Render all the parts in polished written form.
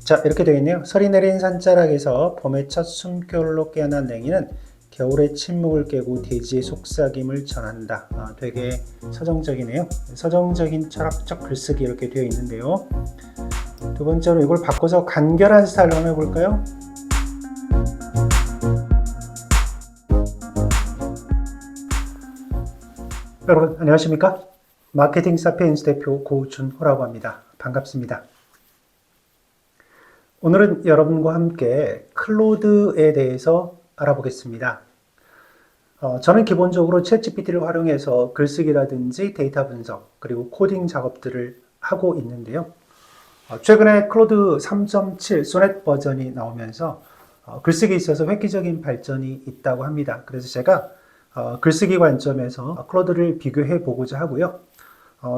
자, 이렇게 되어 있네요. 서리 내린 산자락에서 봄의 첫 숨결로 깨어난 냉이는 겨울의 침묵을 깨고 대지의 속삭임을 전한다. 되게 서정적이네요. 서정적인 철학적 글쓰기 이렇게 되어 있는데요. 두 번째로 이걸 바꿔서 간결한 스타일로 한번 해볼까요? 여러분 안녕하십니까? 마케팅 사피엔스 대표 고준호라고 합니다. 반갑습니다. 오늘은 여러분과 함께 클로드에 대해서 알아보겠습니다. 저는 기본적으로 챗GPT를 활용해서 글쓰기라든지 데이터 분석 그리고 코딩 작업들을 하고 있는데요. 최근에 클로드 3.7 소넷 버전이 나오면서 글쓰기에 있어서 획기적인 발전이 있다고 합니다. 그래서 제가 글쓰기 관점에서 클로드를 비교해 보고자 하고요.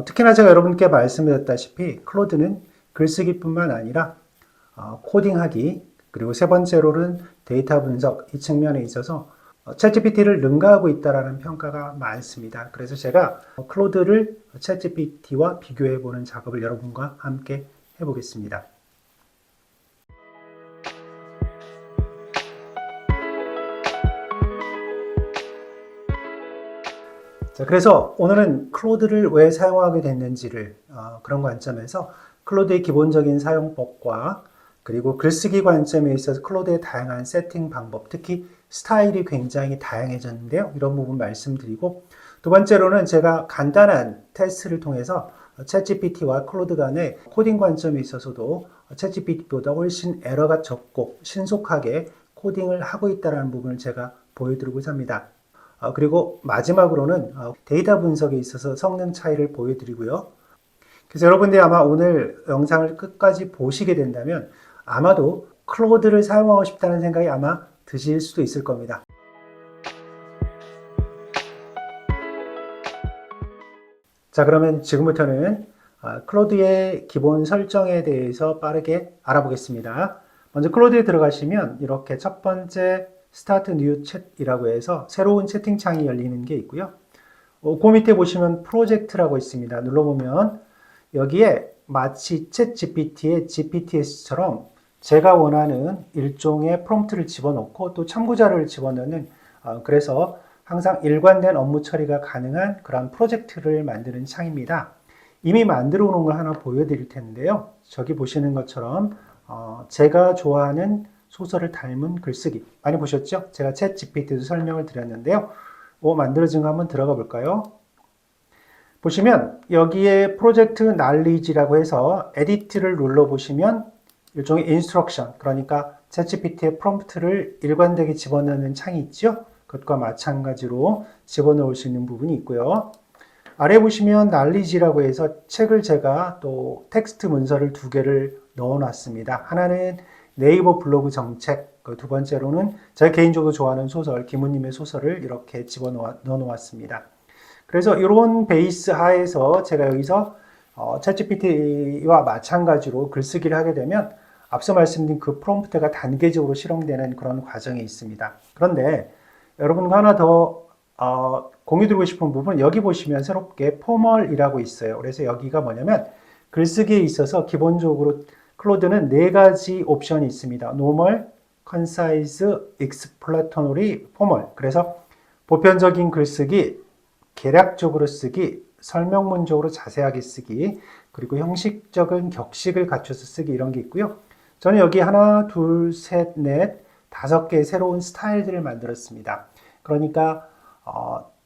특히나 제가 여러분께 말씀드렸다시피 클로드는 글쓰기뿐만 아니라 코딩하기 그리고 세 번째로는 데이터 분석 이 측면에 있어서 챗GPT를 능가하고 있다는 평가가 많습니다. 그래서 제가 클로드를 챗GPT와 비교해 보는 작업을 여러분과 함께 해보겠습니다. 자, 그래서 오늘은 클로드를 왜 사용하게 됐는지를 그런 관점에서 클로드의 기본적인 사용법과 그리고 글쓰기 관점에 있어서 클로드의 다양한 세팅 방법, 특히 스타일이 굉장히 다양해졌는데요. 이런 부분 말씀드리고 두 번째로는 제가 간단한 테스트를 통해서 챗GPT와 클로드 간의 코딩 관점에 있어서도 챗GPT보다 훨씬 에러가 적고 신속하게 코딩을 하고 있다는 부분을 제가 보여드리고자 합니다. 그리고 마지막으로는 데이터 분석에 있어서 성능 차이를 보여드리고요. 그래서 여러분들이 아마 오늘 영상을 끝까지 보시게 된다면 아마도 클로드를 사용하고 싶다는 생각이 아마 드실 수도 있을 겁니다. 자, 그러면 지금부터는 클로드의 기본 설정에 대해서 빠르게 알아보겠습니다. 먼저 클로드에 들어가시면 이렇게 첫 번째 스타트 뉴 챗이라고 해서 새로운 채팅창이 열리는 게 있고요. 그 밑에 보시면 프로젝트라고 있습니다. 눌러보면 여기에 마치 챗GPT의 GPTS처럼 제가 원하는 일종의 프롬프트를 집어넣고 또 참고자료를 집어넣는 그래서 항상 일관된 업무 처리가 가능한 그런 프로젝트를 만드는 창입니다. 이미 만들어 놓은 걸 하나 보여드릴 텐데요. 저기 보시는 것처럼 제가 좋아하는 소설을 닮은 글쓰기 많이 보셨죠? 제가 챗GPT도 설명을 드렸는데요. 만들어진 거 한번 들어가 볼까요? 보시면 여기에 프로젝트 날리지라고 해서 에디트를 눌러보시면 일종의 인스트럭션, 그러니까 챗GPT의 프롬프트를 일관되게 집어넣는 창이 있죠. 그것과 마찬가지로 집어넣을 수 있는 부분이 있고요. 아래 보시면 날리지라고 해서 책을 제가 또 텍스트 문서를 두 개를 넣어놨습니다. 하나는 네이버 블로그 정책, 두 번째로는 제가 개인적으로 좋아하는 소설, 김우님의 소설을 이렇게 집어넣어 놓았습니다. 그래서 이런 베이스 하에서 제가 여기서 챗GPT와 마찬가지로 글쓰기를 하게 되면 앞서 말씀드린 그 프롬프트가 단계적으로 실행되는 그런 과정이 있습니다. 그런데 여러분과 하나 더 공유드리고 싶은 부분은 여기 보시면 새롭게 포멀이라고 있어요. 그래서 여기가 뭐냐면 글쓰기에 있어서 기본적으로 클로드는 네 가지 옵션이 있습니다. Normal, Concise, Explanatory, Formal. 그래서 보편적인 글쓰기, 개략적으로 쓰기, 설명문적으로 자세하게 쓰기, 그리고 형식적인 격식을 갖춰서 쓰기 이런 게 있고요. 저는 여기 하나, 둘, 셋, 넷, 5개의 새로운 스타일들을 만들었습니다. 그러니까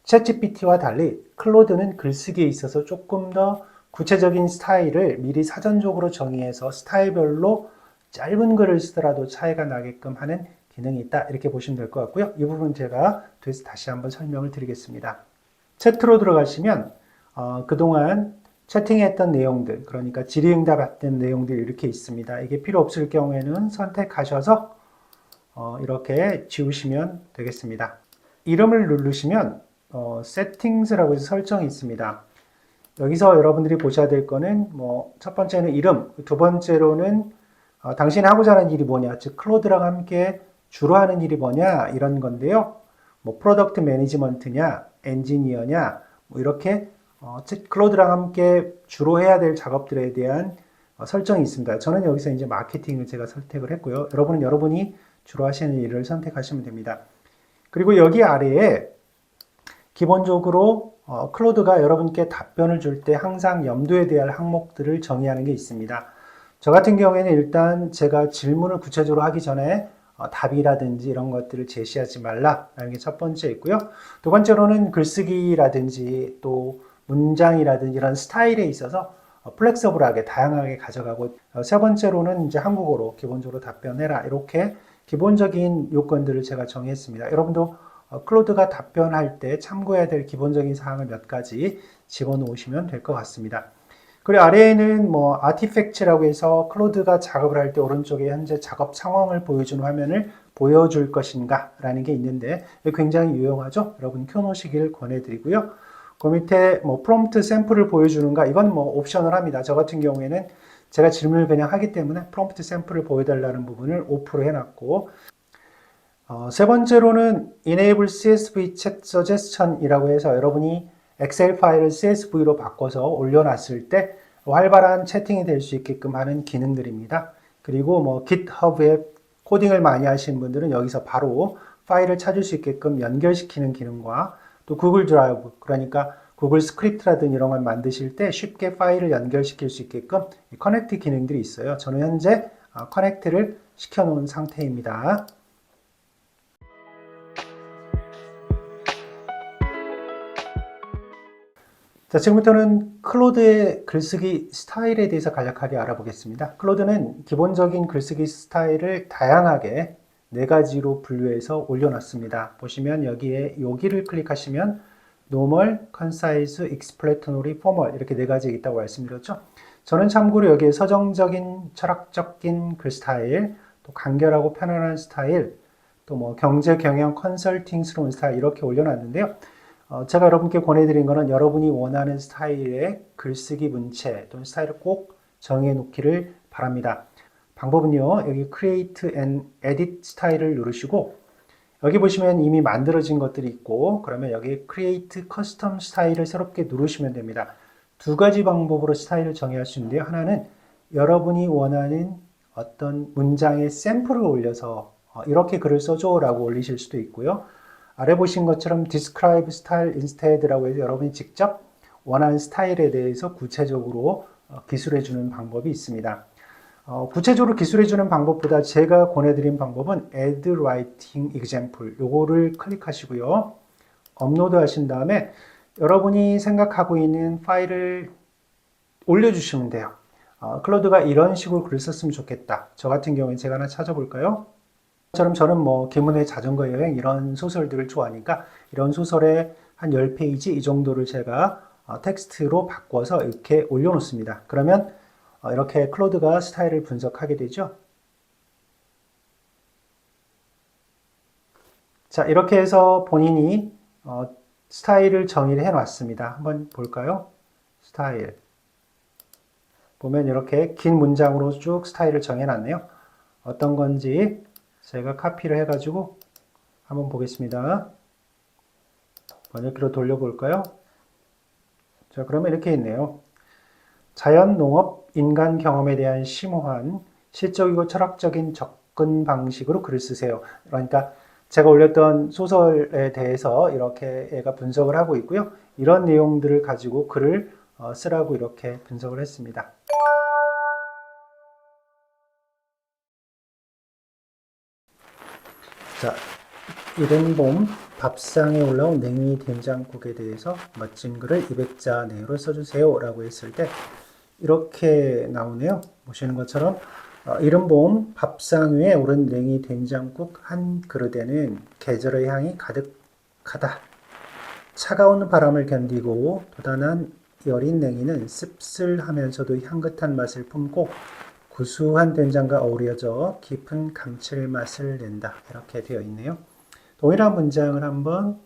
챗GPT와 달리 클로드는 글쓰기에 있어서 조금 더 구체적인 스타일을 미리 사전적으로 정의해서 스타일별로 짧은 글을 쓰더라도 차이가 나게끔 하는 기능이 있다. 이렇게 보시면 될 것 같고요. 이 부분 제가 뒤에서 다시 한번 설명을 드리겠습니다. 채트로 들어가시면 그동안 채팅했던 내용들, 그러니까 질의응답했던 내용들이 이렇게 있습니다. 이게 필요 없을 경우에는 선택하셔서 이렇게 지우시면 되겠습니다. 이름을 누르시면 Settings라고 해서 설정이 있습니다. 여기서 여러분들이 보셔야 될 거는 첫 번째는 이름, 두 번째로는 당신이 하고자 하는 일이 뭐냐, 즉 클로드랑 함께 주로 하는 일이 뭐냐 이런 건데요. 프로덕트 매니지먼트냐, 엔지니어냐, 이렇게 클로드랑 함께 주로 해야 될 작업들에 대한 설정이 있습니다. 저는 여기서 이제 마케팅을 제가 선택을 했고요. 여러분은 여러분이 주로 하시는 일을 선택하시면 됩니다. 그리고 여기 아래에 기본적으로 클로드가 여러분께 답변을 줄 때 항상 염두에 대할 항목들을 정의하는 게 있습니다. 저 같은 경우에는 일단 제가 질문을 구체적으로 하기 전에 답이라든지 이런 것들을 제시하지 말라라는 게 첫 번째 있고요. 두 번째로는 글쓰기라든지 또 문장이라든지 이런 스타일에 있어서 플렉서블하게 다양하게 가져가고 세 번째로는 이제 한국어로 기본적으로 답변해라 이렇게 기본적인 요건들을 제가 정했습니다. 여러분도 클로드가 답변할 때 참고해야 될 기본적인 사항을 몇 가지 집어넣으시면 될 것 같습니다. 그리고 아래에는 뭐 아티팩트라고 해서 클로드가 작업을 할 때 오른쪽에 현재 작업 상황을 보여주는 화면을 보여줄 것인가 라는 게 있는데 굉장히 유용하죠. 여러분 켜놓으시길 권해드리고요. 그 밑에 뭐 프롬프트 샘플을 보여주는가 이건 뭐 옵션을 합니다. 저 같은 경우에는 제가 질문을 그냥 하기 때문에 프롬프트 샘플을 보여달라는 부분을 오프로 해놨고 세 번째로는 Enable CSV Chat Suggestion 이라고 해서 여러분이 엑셀 파일을 CSV로 바꿔서 올려놨을 때 활발한 채팅이 될 수 있게끔 하는 기능들입니다. 그리고 뭐 GitHub에 코딩을 많이 하시는 분들은 여기서 바로 파일을 찾을 수 있게끔 연결시키는 기능과 또 구글 드라이브, 그러니까 구글 스크립트라든지 이런 걸 만드실 때 쉽게 파일을 연결시킬 수 있게끔 커넥트 기능들이 있어요. 저는 현재 커넥트를 시켜놓은 상태입니다. 자, 지금부터는 클로드의 글쓰기 스타일에 대해서 간략하게 알아보겠습니다. 클로드는 기본적인 글쓰기 스타일을 다양하게 4가지로 분류해서 올려놨습니다. 보시면 여기를 클릭하시면 Normal, Concise, Explanatory, Formal 이렇게 4가지 있다고 말씀드렸죠. 저는 참고로 여기에 서정적인, 철학적인 글 스타일, 또 간결하고 편안한 스타일, 또 뭐 경제, 경영, 컨설팅스러운 스타일 이렇게 올려놨는데요. 제가 여러분께 권해드린 것은 여러분이 원하는 스타일의 글쓰기 문체 또는 스타일을 꼭 정해 놓기를 바랍니다. 방법은요, 여기 Create and Edit 스타일을 누르시고 여기 보시면 이미 만들어진 것들이 있고 그러면 여기 Create Custom 스타일을 새롭게 누르시면 됩니다. 2가지 방법으로 스타일을 정의할 수 있는데요. 하나는 여러분이 원하는 어떤 문장의 샘플을 올려서 이렇게 글을 써줘 라고 올리실 수도 있고요. 아래 보신 것처럼 Describe Style Instead라고 해서 여러분이 직접 원하는 스타일에 대해서 구체적으로 기술해 주는 방법이 있습니다. 구체적으로 기술해 주는 방법보다 제가 권해드린 방법은 Add Writing Example 요거를 클릭하시고요. 업로드 하신 다음에 여러분이 생각하고 있는 파일을 올려주시면 돼요. 클로드가 이런 식으로 글을 썼으면 좋겠다. 저 같은 경우에 제가 하나 찾아볼까요? 저는 뭐 김은혜 자전거 여행 이런 소설들을 좋아하니까 이런 소설의 한 10페이지 이 정도를 제가 텍스트로 바꿔서 이렇게 올려놓습니다. 그러면 이렇게 클로드가 스타일을 분석하게 되죠. 자, 이렇게 해서 본인이 스타일을 정의를 해놨습니다. 한번 볼까요? 스타일. 보면 이렇게 긴 문장으로 쭉 스타일을 정해놨네요. 어떤 건지 제가 카피를 해가지고 한번 보겠습니다. 번역기로 돌려볼까요? 자, 그러면 이렇게 있네요. 자연, 농업, 인간 경험에 대한 심오한 시적이고 철학적인 접근 방식으로 글을 쓰세요. 그러니까 제가 올렸던 소설에 대해서 이렇게 얘가 분석을 하고 있고요. 이런 내용들을 가지고 글을 쓰라고 이렇게 분석을 했습니다. 자, 이른 봄 밥상에 올라온 냉이 된장국에 대해서 멋진 글을 200자 내로 써주세요 라고 했을 때 이렇게 나오네요. 보시는 것처럼 이른 봄 밥상 위에 오른 냉이 된장국 한 그릇에는 계절의 향이 가득하다. 차가운 바람을 견디고 도단한 여린 냉이는 씁쓸하면서도 향긋한 맛을 품고 구수한 된장과 어우러져 깊은 감칠맛을 낸다. 이렇게 되어 있네요. 동일한 문장을 한번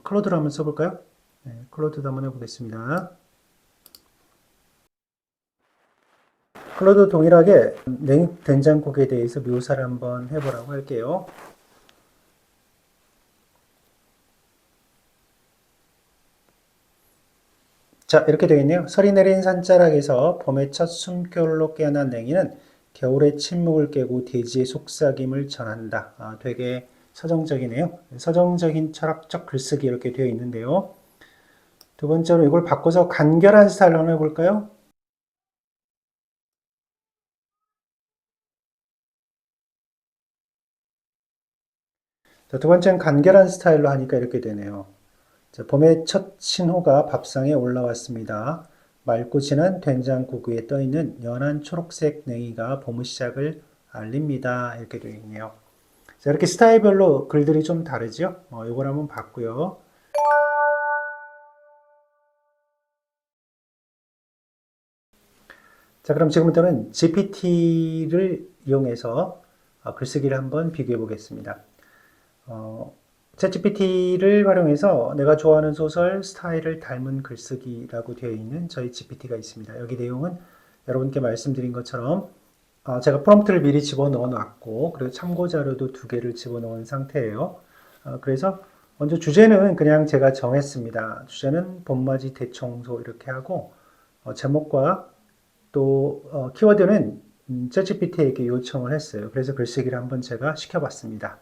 클로드로 한번 써볼까요? 네, 클로드도 한번 해보겠습니다. 클로드 동일하게 냉된장국에 대해서 묘사를 한번 해보라고 할게요. 자, 이렇게 되어 있네요. 설이 내린 산자락에서 봄의 첫 숨결로 깨어난 냉이는 겨울의 침묵을 깨고 대지의 속삭임을 전한다. 되게 서정적이네요. 서정적인 철학적 글쓰기 이렇게 되어 있는데요. 두 번째로 이걸 바꿔서 간결한 스타일로 한번 해볼까요? 자, 두 번째는 간결한 스타일로 하니까 이렇게 되네요. 자, 봄의 첫 신호가 밥상에 올라왔습니다. 맑고 진한 된장국 위에 떠있는 연한 초록색 냉이가 봄의 시작을 알립니다. 이렇게 되어 있네요. 자, 이렇게 스타일별로 글들이 좀 다르죠? 이걸 한번 봤고요. 자, 그럼 지금부터는 GPT를 이용해서 글쓰기를 한번 비교해 보겠습니다. 챗GPT를 활용해서 내가 좋아하는 소설 스타일을 닮은 글쓰기라고 되어 있는 저희 GPT가 있습니다. 여기 내용은 여러분께 말씀드린 것처럼 제가 프롬프트를 미리 집어넣어 놨고 그리고 참고 자료도 두 개를 집어넣은 상태예요. 그래서 먼저 주제는 그냥 제가 정했습니다. 주제는 봄맞이 대청소 이렇게 하고 제목과 또 키워드는 챗GPT에게 요청을 했어요. 그래서 글쓰기를 한번 제가 시켜봤습니다.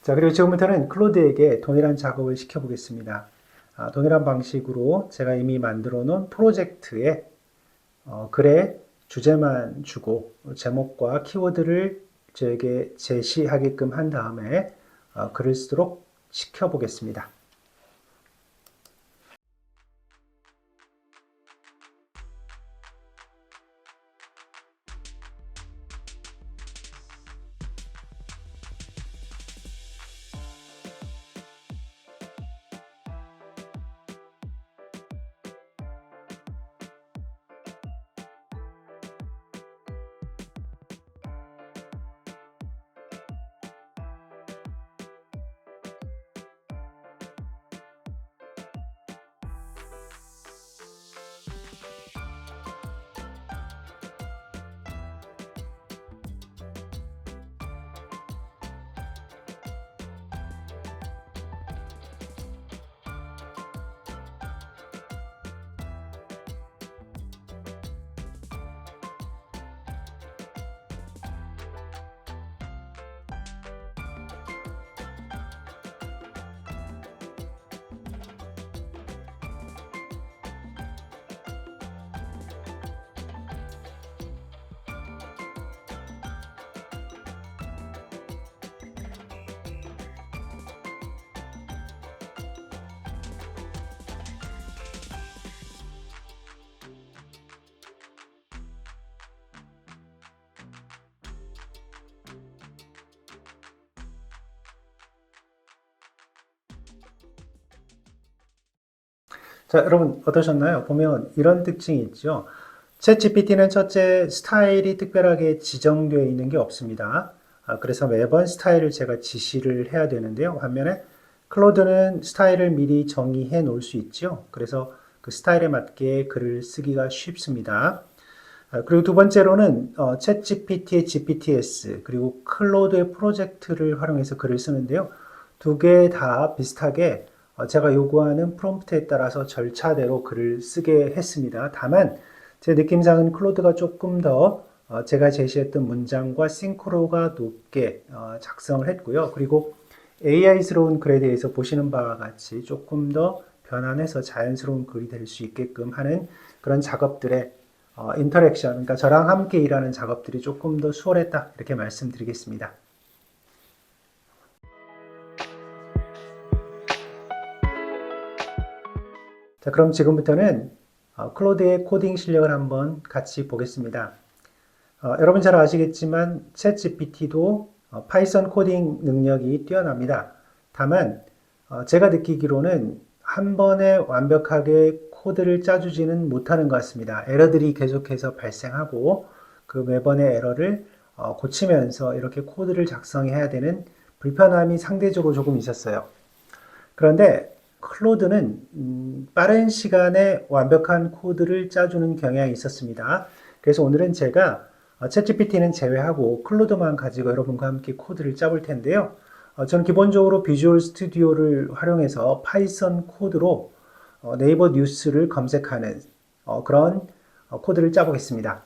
자, 그리고 지금부터는 클로드에게 동일한 작업을 시켜보겠습니다. 동일한 방식으로 제가 이미 만들어 놓은 프로젝트에 글의 주제만 주고 제목과 키워드를 저에게 제시하게끔 한 다음에 글을 쓰도록 시켜보겠습니다. 자, 여러분 어떠셨나요? 보면 이런 특징이 있죠. 챗GPT는 첫째 스타일이 특별하게 지정되어 있는 게 없습니다. 그래서 매번 스타일을 제가 지시를 해야 되는데요. 반면에 클로드는 스타일을 미리 정의해 놓을 수 있죠. 그래서 그 스타일에 맞게 글을 쓰기가 쉽습니다. 그리고 두 번째로는 챗GPT의 GPTS 그리고 클로드의 프로젝트를 활용해서 글을 쓰는데요. 두 개 다 비슷하게 제가 요구하는 프롬프트에 따라서 절차대로 글을 쓰게 했습니다. 다만 제 느낌상은 클로드가 조금 더 제가 제시했던 문장과 싱크로가 높게 작성을 했고요. 그리고 AI스러운 글에 대해서 보시는 바와 같이 조금 더 변환해서 자연스러운 글이 될 수 있게끔 하는 그런 작업들의 인터랙션, 그러니까 저랑 함께 일하는 작업들이 조금 더 수월했다 이렇게 말씀드리겠습니다. 자, 그럼 지금부터는 클로드의 코딩 실력을 한번 같이 보겠습니다. 여러분 잘 아시겠지만 챗GPT도 파이썬 코딩 능력이 뛰어납니다. 다만 제가 느끼기로는 한 번에 완벽하게 코드를 짜주지는 못하는 것 같습니다. 에러들이 계속해서 발생하고 그 매번의 에러를 고치면서 이렇게 코드를 작성해야 되는 불편함이 상대적으로 조금 있었어요. 그런데 클로드는 빠른 시간에 완벽한 코드를 짜주는 경향이 있었습니다. 그래서 오늘은 제가 챗GPT는 제외하고 클로드만 가지고 여러분과 함께 코드를 짜볼 텐데요. 저는 기본적으로 비주얼 스튜디오를 활용해서 파이썬 코드로 네이버 뉴스를 검색하는 그런 코드를 짜보겠습니다.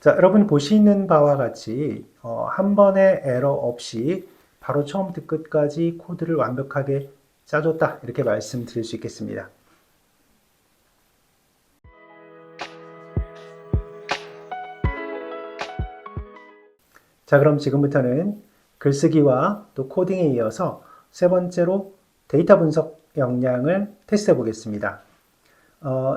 자, 여러분 보시는 바와 같이 한 번의 에러 없이 바로 처음부터 끝까지 코드를 완벽하게 짜줬다 이렇게 말씀드릴 수 있겠습니다. 자, 그럼 지금부터는 글쓰기와 또 코딩에 이어서 세 번째로 데이터 분석 역량을 테스트해 보겠습니다.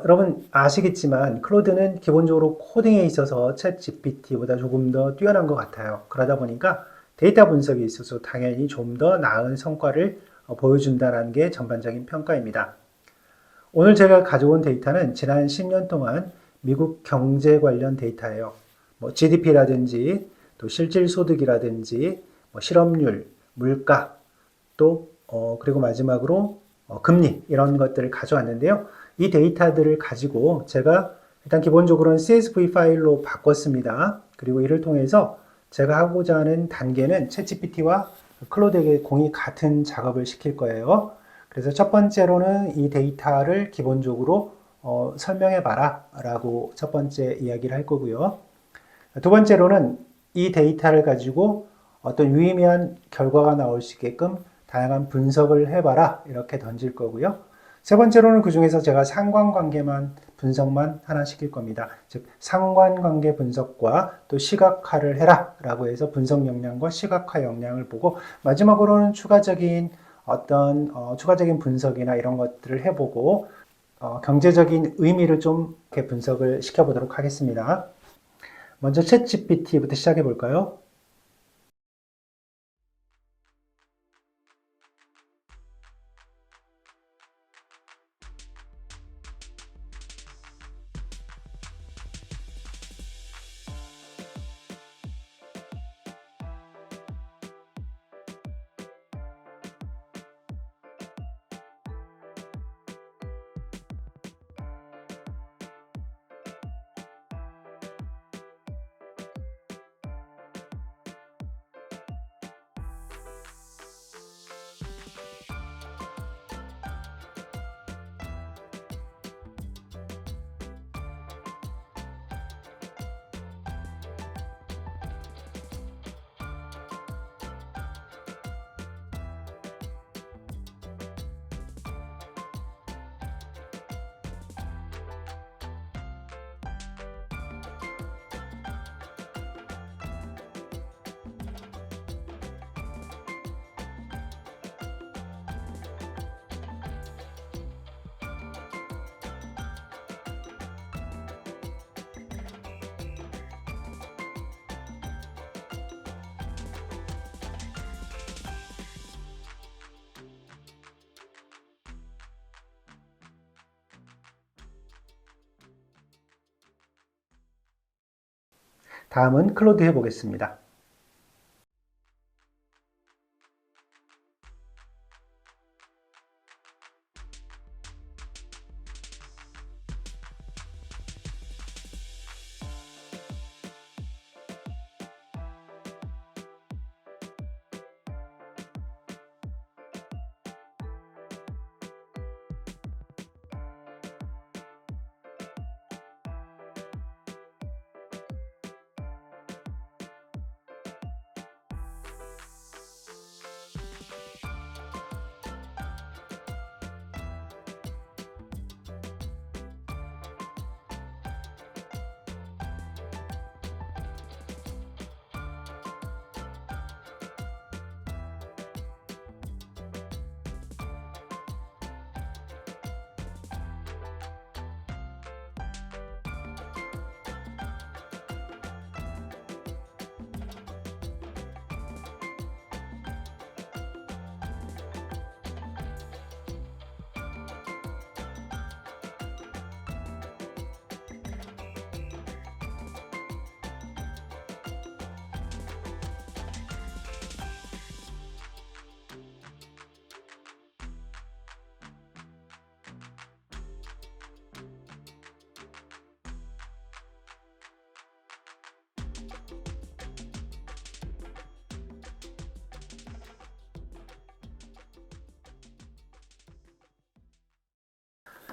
여러분 아시겠지만 클로드는 기본적으로 코딩에 있어서 챗 GPT보다 조금 더 뛰어난 것 같아요. 그러다 보니까 데이터 분석에 있어서 당연히 좀 더 나은 성과를 보여준다는 게 전반적인 평가입니다. 오늘 제가 가져온 데이터는 지난 10년 동안 미국 경제 관련 데이터예요. 뭐 GDP라든지 또 실질소득이라든지 뭐 실업률, 물가, 또 그리고 마지막으로 금리 이런 것들을 가져왔는데요. 이 데이터들을 가지고 제가 일단 기본적으로는 CSV 파일로 바꿨습니다. 그리고 이를 통해서 제가 하고자 하는 단계는 챗GPT와 클로드에게 공이 같은 작업을 시킬 거예요. 그래서 첫 번째로는 이 데이터를 기본적으로 설명해 봐라 라고 첫 번째 이야기를 할 거고요. 두 번째로는 이 데이터를 가지고 어떤 유의미한 결과가 나올 수 있게끔 다양한 분석을 해봐라 이렇게 던질 거고요. 세 번째로는 그 중에서 제가 상관관계만 분석만 하나 시킬 겁니다. 즉 상관관계 분석과 또 시각화를 해라 라고 해서 분석 역량과 시각화 역량을 보고 마지막으로는 추가적인 추가적인 분석이나 이런 것들을 해보고 경제적인 의미를 좀 이렇게 분석을 시켜보도록 하겠습니다. 먼저 챗GPT부터 시작해 볼까요? 다음은 클로드 해보겠습니다.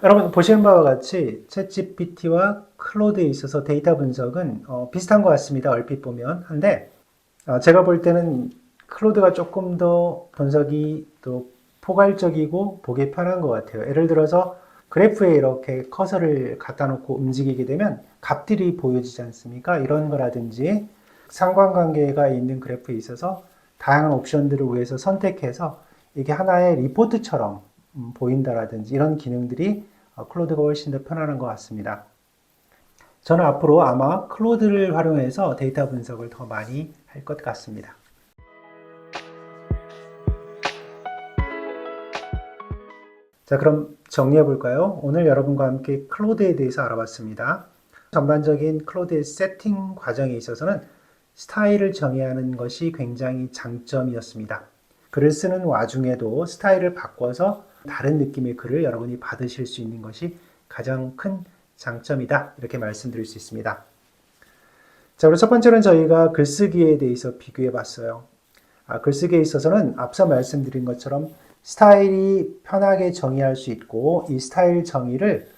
여러분 보시는 바와 같이 챗GPT와 클로드에 있어서 데이터 분석은 비슷한 것 같습니다. 얼핏 보면. 한데 제가 볼 때는 클로드가 조금 더 분석이 또 포괄적이고 보기 편한 것 같아요. 예를 들어서 그래프에 이렇게 커서를 갖다 놓고 움직이게 되면 값들이 보여지지 않습니까? 이런 거라든지 상관관계가 있는 그래프에 있어서 다양한 옵션들을 위해서 선택해서 이게 하나의 리포트처럼 보인다라든지 이런 기능들이 클로드가 훨씬 더 편안한 것 같습니다. 저는 앞으로 아마 클로드를 활용해서 데이터 분석을 더 많이 할 것 같습니다. 자, 그럼 정리해 볼까요? 오늘 여러분과 함께 클로드에 대해서 알아봤습니다. 전반적인 클로드의 세팅 과정에 있어서는 스타일을 정의하는 것이 굉장히 장점이었습니다. 글을 쓰는 와중에도 스타일을 바꿔서 다른 느낌의 글을 여러분이 받으실 수 있는 것이 가장 큰 장점이다. 이렇게 말씀드릴 수 있습니다. 자, 그리고 첫 번째는 저희가 글쓰기에 대해서 비교해 봤어요. 글쓰기에 있어서는 앞서 말씀드린 것처럼 스타일이 편하게 정의할 수 있고 이 스타일 정의를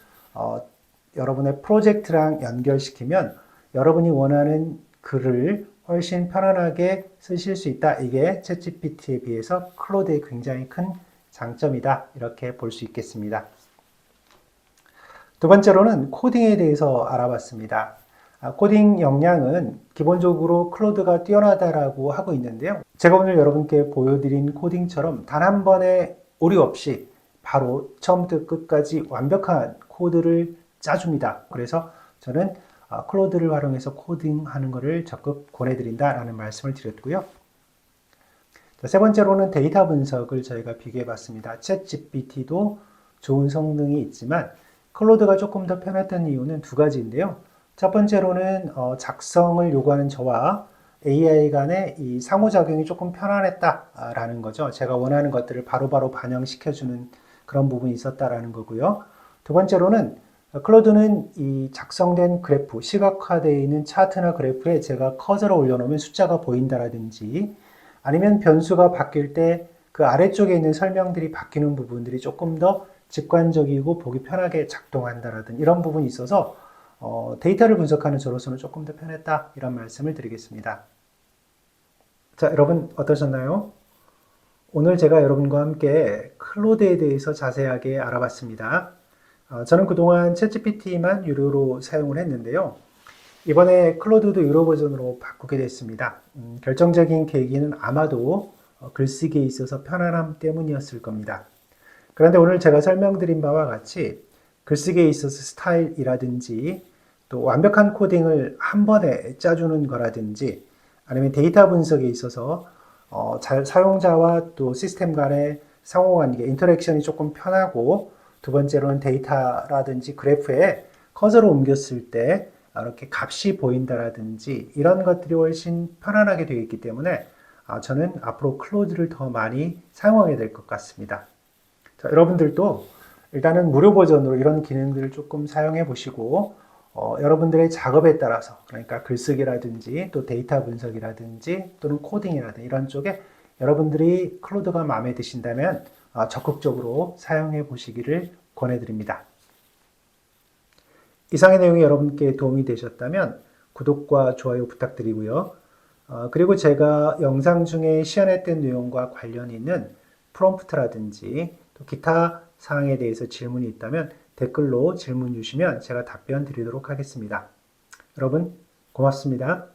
여러분의 프로젝트랑 연결시키면 여러분이 원하는 글을 훨씬 편안하게 쓰실 수 있다. 이게 챗GPT에 비해서 클로드의 굉장히 큰 장점이다. 이렇게 볼 수 있겠습니다. 두 번째로는 코딩에 대해서 알아봤습니다. 코딩 역량은 기본적으로 클로드가 뛰어나다라고 하고 있는데요. 제가 오늘 여러분께 보여드린 코딩처럼 단 한 번의 오류 없이 바로 처음부터 끝까지 완벽한 코드를 짜줍니다. 그래서 저는 클로드를 활용해서 코딩하는 것을 적극 권해드린다라는 말씀을 드렸고요. 세 번째로는 데이터 분석을 저희가 비교해 봤습니다. 챗GPT도 좋은 성능이 있지만 클로드가 조금 더 편했던 이유는 두 가지인데요. 첫 번째로는 작성을 요구하는 저와 AI 간의 이 상호작용이 조금 편안했다라는 거죠. 제가 원하는 것들을 바로바로 반영시켜주는 그런 부분이 있었다라는 거고요. 두 번째로는 클로드는 이 작성된 그래프, 시각화되어 있는 차트나 그래프에 제가 커서를 올려놓으면 숫자가 보인다라든지 아니면 변수가 바뀔 때 그 아래쪽에 있는 설명들이 바뀌는 부분들이 조금 더 직관적이고 보기 편하게 작동한다라든 이런 부분이 있어서 데이터를 분석하는 저로서는 조금 더 편했다 이런 말씀을 드리겠습니다. 자, 여러분 어떠셨나요? 오늘 제가 여러분과 함께 클로드에 대해서 자세하게 알아봤습니다. 저는 그동안 챗GPT만 유료로 사용을 했는데요. 이번에 클로드도 유료 버전으로 바꾸게 됐습니다. 결정적인 계기는 아마도 글쓰기에 있어서 편안함 때문이었을 겁니다. 그런데 오늘 제가 설명드린 바와 같이 글쓰기에 있어서 스타일이라든지 또 완벽한 코딩을 한 번에 짜주는 거라든지 아니면 데이터 분석에 있어서 사용자와 또 시스템 간의 상호관계, 인터랙션이 조금 편하고 두 번째로는 데이터라든지 그래프에 커서를 옮겼을 때 이렇게 값이 보인다라든지 이런 것들이 훨씬 편안하게 되어 있기 때문에 저는 앞으로 클로드를 더 많이 사용하게 될 것 같습니다. 자, 여러분들도 일단은 무료 버전으로 이런 기능들을 조금 사용해 보시고 여러분들의 작업에 따라서 그러니까 글쓰기라든지 또 데이터 분석이라든지 또는 코딩이라든지 이런 쪽에 여러분들이 클로드가 마음에 드신다면 적극적으로 사용해 보시기를 권해드립니다. 이상의 내용이 여러분께 도움이 되셨다면 구독과 좋아요 부탁드리고요. 그리고 제가 영상 중에 시연했던 내용과 관련이 있는 프롬프트라든지 또 기타 사항에 대해서 질문이 있다면 댓글로 질문 주시면 제가 답변 드리도록 하겠습니다. 여러분 고맙습니다.